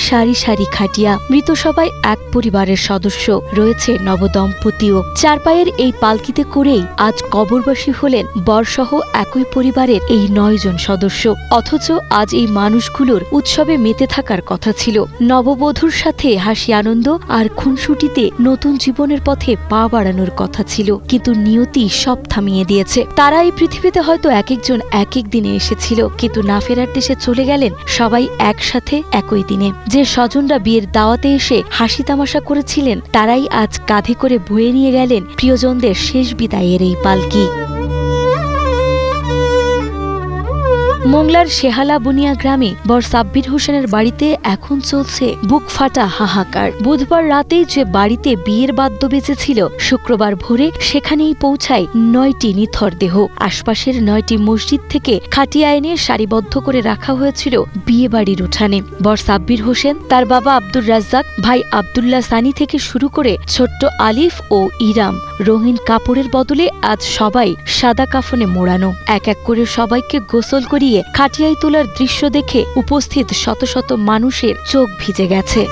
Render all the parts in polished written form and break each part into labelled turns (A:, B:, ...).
A: সারি সারি খাটিয়া, মৃত সবাই এক পরিবারের সদস্য, রয়েছে নবদম্পতিও। চার পায়ের এই পালকিতে করেই আজ কবরবাসী হলেন বরসহ একই পরিবারের এই 9 জন সদস্য। অথচ আজ এই মানুষগুলোর উৎসবে মেতে থাকার কথা ছিল। নববধূর সাথে হাসি আনন্দ আর খুনসুটিতে নতুন জীবনের পথে পা বাড়ানোর কথা ছিল, কিন্তু নিয়তি সব থামিয়ে দিয়েছে। তারা এই পৃথিবীতে হয়তো এক একজন এক এক দিনে এসেছিল, কিন্তু না ফেরার দেশে চলে গেলেন সবাই একসাথে একই দিনে। যে স্বজনরা বিয়ের দাওয়াতে এসে হাসি তামাশা করেছিলেন, তারাই আজ কাঁধে করে বয়ে নিয়ে গেলেন প্রিয়জনদের শেষ বিদায়ের এই পালকি। মোংলার শেহালা বুনিয়া গ্রামে বর সাব্বির হোসেনের বাড়িতে এখন চলছে বুক ফাটা হাহাকার। বুধবার রাতেই যে বাড়িতে বিয়ের বাদ্য বেজেছিল, শুক্রবার ভোরে সেখানেই পৌঁছায় 9টি নিথর দেহ। আশপাশের 9টি মসজিদ থেকে খাটিয়া এনে সারিবদ্ধ করে রাখা হয়েছিল বিয়ে বাড়ির উঠানে। বর সাব্বির হোসেন, তার বাবা আব্দুর রাজ্জাক, ভাই আব্দুল্লাহ সানি থেকে শুরু করে ছোট্ট আলিফ ও ইরাম, রঙিন কাপড়ের বদলে আজ সবাই সাদা কাফনে মোড়ানো। এক এক করে সবাইকে গোসল করিয়ে খাটিয়ায় তোলার দৃশ্য দেখে উপস্থিত শত শত মানুষের চোখ ভিজে গেছে।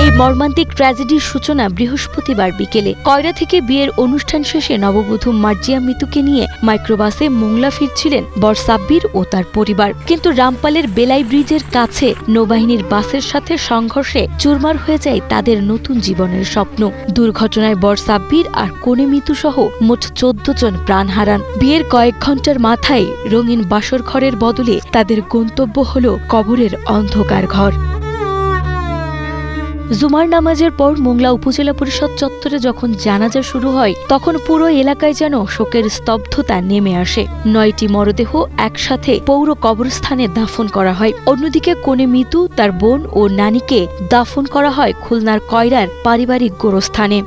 A: এই মর্মান্তিক ট্র্যাজেডির সূচনা বৃহস্পতিবার বিকেলে। কয়রা থেকে বিয়ের অনুষ্ঠান শেষে নববধূ মার্জিয়া মিতুকে নিয়ে মাইক্রোবাসে মোংলা ফিরছিলেন বর সাব্বির ও তার পরিবার, কিন্তু রামপালের বেলাই ব্রিজের কাছে নৌবাহিনীর বাসের সাথে সংঘর্ষে চুরমার হয়ে যায় তাদের নতুন জীবনের স্বপ্ন। দুর্ঘটনায় বর সাব্বির আর কনে মিতু সহ মোট 14 জন প্রাণ হারান। বিয়ের কয়েক ঘন্টার মাথায় রঙিন বাসর ঘরের বদলে তাদের গন্তব্য হল কবরের অন্ধকার ঘর। জুমার নামাজের পর মোংলা উপজেলা পরিষদ চত্বরে যখন জানাজা শুরু হয়, তখন পুরো এলাকায় যেন শোকের স্তব্ধতা নেমে আসে। 9টি মরদেহ একসাথে পৌর কবরস্থানে দাফন করা হয়। অন্যদিকে কনে মিতু, তার বোন ও নানিকে দাফন করা হয় খুলনার কয়রার পারিবারিক গোরস্থানে।